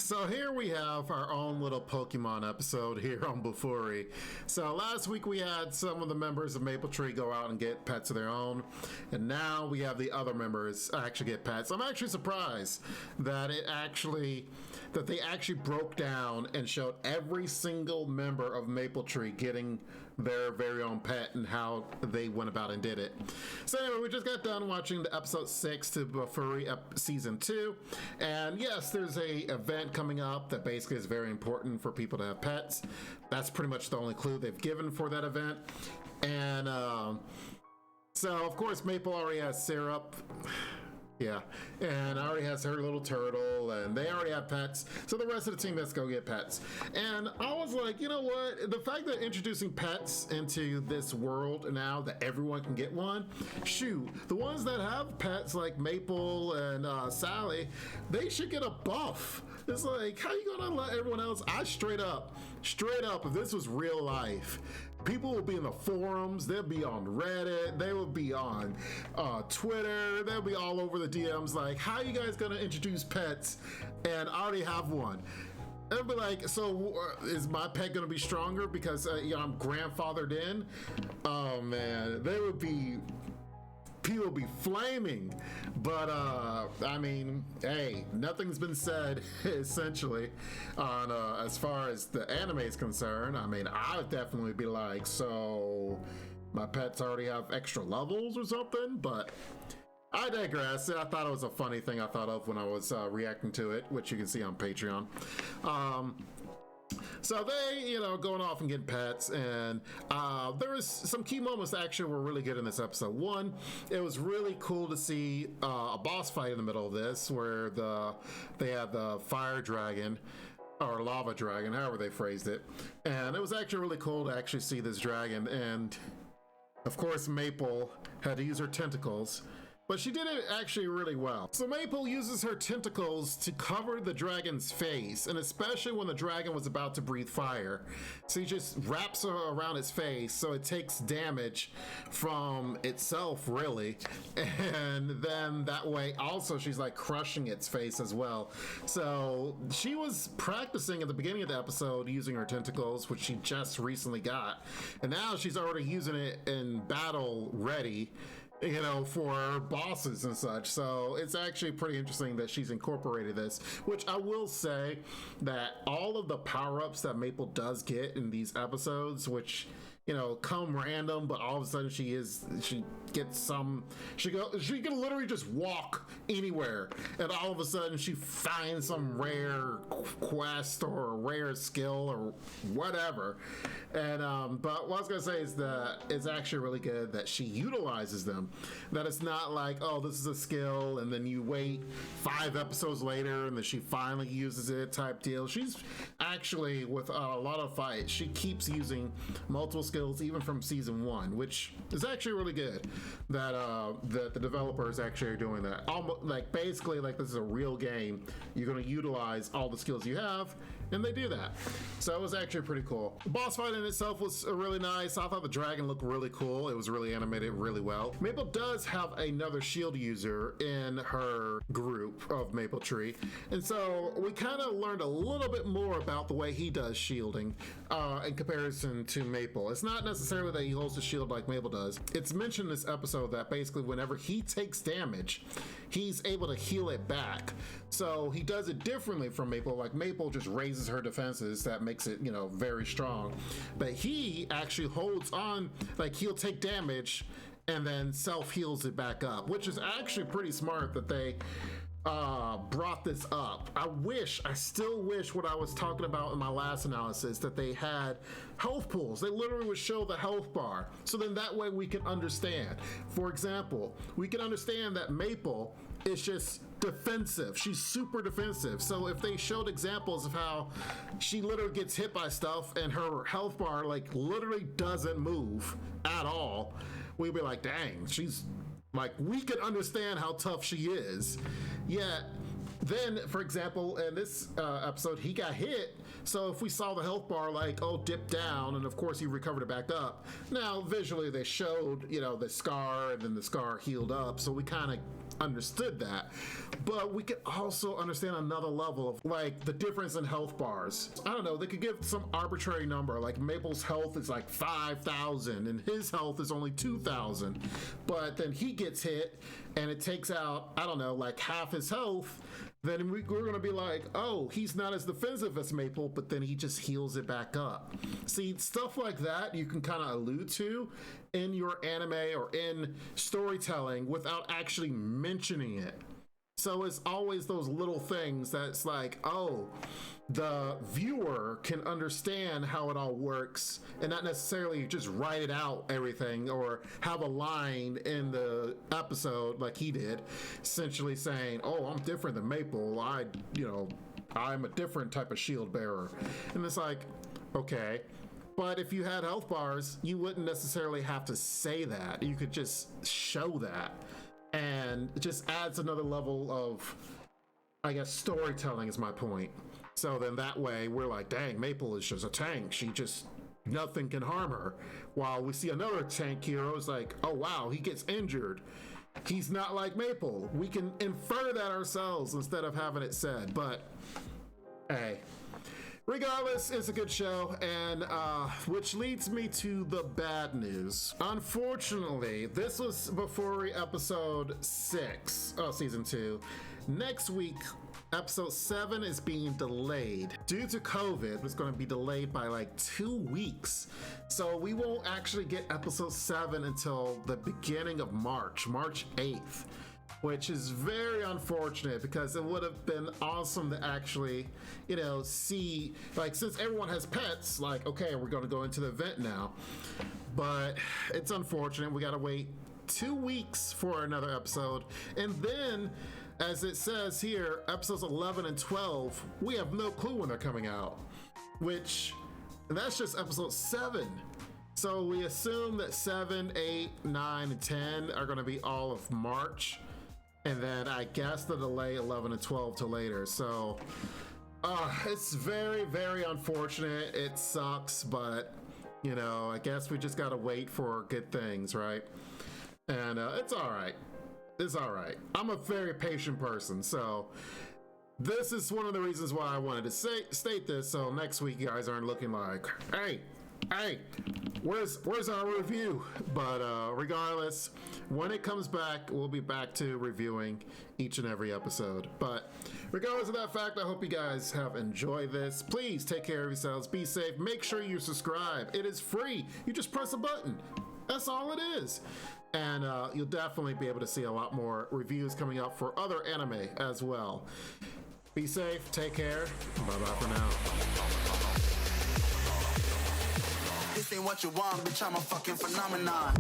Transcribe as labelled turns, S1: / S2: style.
S1: So here we have our own little Pokemon episode here on Bofuri. So last week we had some of the members of Maple Tree go out and get pets of their own, and now we have the other members actually get pets. I'm actually surprised that they actually broke down and showed every single member of Maple Tree getting their very own pet and how they went about and did it. So anyway, we just got done watching the episode 6 to Bofuri season 2, and yes, there's a event coming up that basically is very important for people to have pets. That's pretty much the only clue they've given for that event. And so of course Maple already has Syrup. Yeah, and already has her little turtle, and they already have pets, so the rest of the team has to go get pets. And I was like, you know what, the fact that introducing pets into this world now that everyone can get one, shoot, the ones that have pets like Maple and Sally, they should get a buff. It's like, how you gonna let everyone else? I straight up, if this was real life, people will be in the forums, they'll be on Reddit, they will be on Twitter, they'll be all over the DMs like, how are you guys gonna introduce pets and I already have one? They'll be like, so is my pet gonna be stronger because I'm grandfathered in? Oh man, people would be flaming. But I mean, hey, nothing's been said essentially on as far as the anime is concerned. I mean, I would definitely be like, so my pets already have extra levels or something, but I digress. I thought it was a funny thing I thought of when I was reacting to it, which you can see on Patreon. So they, going off and getting pets, and there was some key moments that actually were really good in this episode. One, it was really cool to see a boss fight in the middle of this, where they had the fire dragon, or lava dragon, however they phrased it, and it was actually really cool to actually see this dragon. And of course, Maple had to use her tentacles, but she did it actually really well. So Maple uses her tentacles to cover the dragon's face, and especially when the dragon was about to breathe fire. So he just wraps her around its face so it takes damage from itself, really. And then that way also she's like crushing its face as well. So she was practicing at the beginning of the episode using her tentacles, which she just recently got. And now she's already using it in battle ready, for bosses and such. So it's actually pretty interesting that she's incorporated this, which I will say that all of the power-ups that Maple does get in these episodes, which come random, but all of a sudden she gets some, she can literally just walk anywhere, and all of a sudden she finds some rare quest or rare skill or whatever. And but what I was gonna say is that it's actually really good that she utilizes them, that it's not like, oh, this is a skill and then you wait 5 episodes later and then she finally uses it type deal. She's actually, with a lot of fights, she keeps using multiple skills even from season 1, which is actually really good that the developers actually are doing that. Almost like, basically like, this is a real game, you're going to utilize all the skills you have, and they do that. So it was actually pretty cool. The boss fight in itself was really nice. I thought the dragon looked really cool. It was really animated really well. Maple does have another shield user in her group of Maple Tree, and so we kind of learned a little bit more about the way he does shielding in comparison to Maple. It's not necessarily that he holds the shield like Maple does. It's mentioned in this episode that basically whenever he takes damage, he's able to heal it back. So he does it differently from Maple. Like, Maple just raises her defenses, that makes it, very strong. But he actually holds on, like, he'll take damage and then self-heals it back up, which is actually pretty smart that they brought this up. I still wish what I was talking about in my last analysis, that they had health pools. They literally would show the health bar, so then that way we can understand. For example, we can understand that Maple is just defensive. She's super defensive. So if they showed examples of how she literally gets hit by stuff and her health bar like literally doesn't move at all, we'd be like, dang, she's like, we can understand how tough she is. Yet then, for example, in this episode, he got hit. So if we saw the health bar like, oh, dip down, and of course he recovered it back up. Now, visually, they showed, the scar, and then the scar healed up. So we kind of understood that. But we could also understand another level of like the difference in health bars. I don't know, they could give some arbitrary number, like Maple's health is like 5,000 and his health is only 2,000. But then he gets hit and it takes out, I don't know, like half his health. Then we're going to be like, oh, he's not as defensive as Maple, but then he just heals it back up. See, stuff like that you can kind of allude to in your anime or in storytelling without actually mentioning it. So it's always those little things that's like, oh, the viewer can understand how it all works and not necessarily just write it out everything or have a line in the episode like he did, essentially saying, oh, I'm different than Maple. I'm a different type of shield bearer. And it's like, okay. But if you had health bars, you wouldn't necessarily have to say that. You could just show that. And it just adds another level of, I guess, storytelling is my point. So then that way we're like, dang, Maple is just a tank. Nothing can harm her. While we see another tank hero is like, oh wow, he gets injured. He's not like Maple. We can infer that ourselves instead of having it said. But hey, regardless, it's a good show, and which leads me to the bad news. Unfortunately, this was Bofuri episode 6 of season 2. Next week, episode 7 is being delayed. Due to COVID, it's going to be delayed by like 2 weeks. So we won't actually get episode 7 until the beginning of March 8th. Which is very unfortunate because it would have been awesome to actually, see, like, since everyone has pets, like, okay, we're going to go into the event now. But it's unfortunate. We got to wait 2 weeks for another episode. And then, as it says here, episodes 11 and 12, we have no clue when they're coming out. And that's just episode 7. So we assume that 7, 8, 9, and 10 are going to be all of March. And then I guess the delay 11 and 12 to later. So it's very, very unfortunate. It sucks, but I guess we just gotta wait for good things, right? And it's all right. It's all right. I'm a very patient person, so this is one of the reasons why I wanted to state this. So next week, you guys aren't looking like, hey, where's our review? But regardless, when it comes back, we'll be back to reviewing each and every episode. But regardless of that fact, I hope you guys have enjoyed this. Please take care of yourselves, be safe, make sure you subscribe. It is free. You just press a button. That's all it is. And you'll definitely be able to see a lot more reviews coming up for other anime as well. Be safe, take care, bye-bye for now.
S2: This ain't what you want, bitch, I'm a fucking phenomenon.